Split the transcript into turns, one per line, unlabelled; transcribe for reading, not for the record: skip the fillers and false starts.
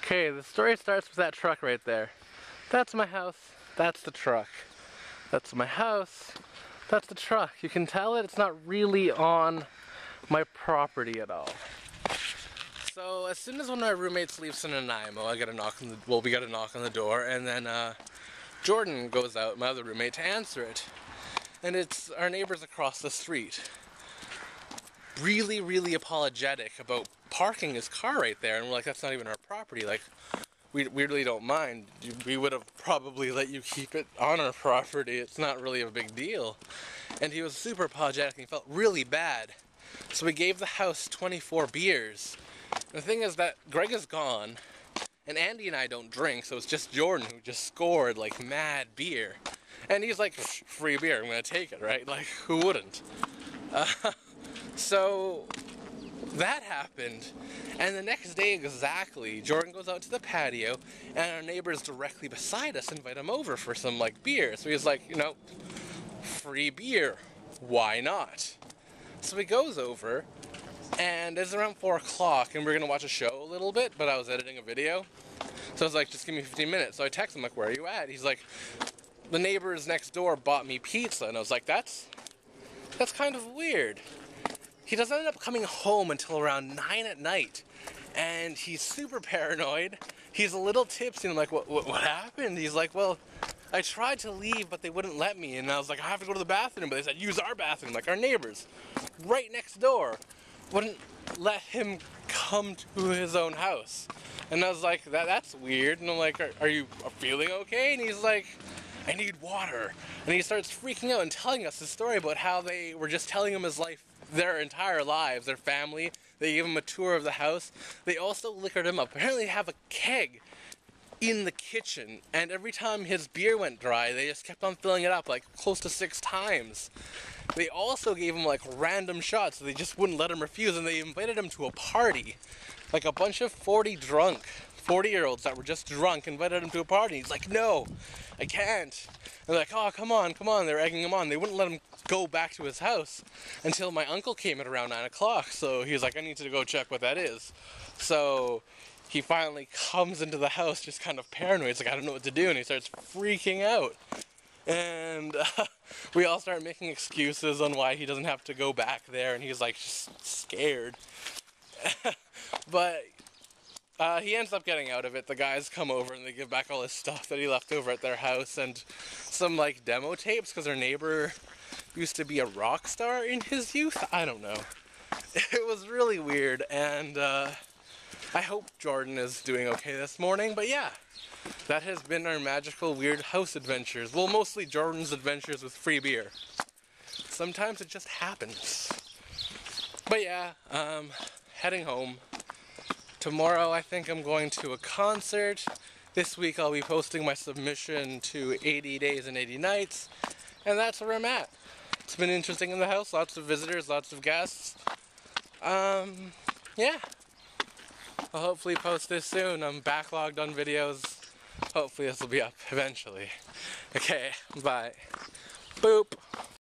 Okay, the story starts with that truck right there. That's my house, that's the truck. That's my house, that's the truck. You can tell it's not really on my property at all. So as soon as one of my roommates leaves in Nanaimo, we got a knock on the door, and then Jordan goes out, my other roommate, to answer it. And it's our neighbors across the street. Really apologetic about parking his car right there, and we're like, that's not even our property. Like, we really don't mind. We would have probably let you keep it on our property. It's not really a big deal. And he was super apologetic, and he felt really bad. So we gave the house 24 beers. And the thing is that Greg is gone, and Andy and I don't drink, so it's just Jordan who just scored like mad beer. And he's like, free beer, I'm gonna take it, right? Like, who wouldn't? So that happened, and the next day exactly, Jordan goes out to the patio, and our neighbors directly beside us invite him over for some like beer. So he's like, you know, free beer, why not? So he goes over, and it's around 4 o'clock, and we're gonna watch a show a little bit, but I was editing a video. So I was like, just give me 15 minutes. So I text him like, where are you at? He's like, the neighbors next door bought me pizza, and I was like, that's kind of weird. He doesn't end up coming home until around 9 at night, and he's super paranoid. He's a little tipsy, and I'm like, what happened? He's like, well, I tried to leave, but they wouldn't let me, and I was like, I have to go to the bathroom, but they said, use our bathroom, like our neighbors, right next door, wouldn't let him come to his own house. And I was like, that's weird, and I'm like, are you feeling okay? And he's like, I need water. And he starts freaking out and telling us this story about how they were just telling him his life, their entire lives, their family. They gave him a tour of the house. They also liquored him up. Apparently they have a keg in the kitchen, and every time his beer went dry, they just kept on filling it up like close to 6 times. They also gave him like random shots, so they just wouldn't let him refuse, and they invited him to a party. Like a bunch of 40-year-olds that were just drunk invited him to a party. He's like, no, I can't. And they're like, oh, come on. They're egging him on. They wouldn't let him go back to his house until my uncle came at around 9 o'clock. So he was like, I need to go check what that is. So he finally comes into the house just kind of paranoid. He's like, I don't know what to do. And he starts freaking out. And we all start making excuses on why he doesn't have to go back there. And he's like just scared. But he ends up getting out of it. The guys come over and they give back all his stuff that he left over at their house and some like demo tapes, because our neighbor used to be a rock star in his youth. I don't know. It was really weird, and I hope Jordan is doing okay this morning. But yeah, that has been our magical weird house adventures. Well, mostly Jordan's adventures with free beer. Sometimes it just happens. But yeah, heading home. Tomorrow I think I'm going to a concert. This week I'll be posting my submission to 80 Days and 80 Nights. And that's where I'm at. It's been interesting in the house. Lots of visitors, lots of guests. Yeah. I'll hopefully post this soon. I'm backlogged on videos. Hopefully this will be up eventually. Okay, bye. Boop.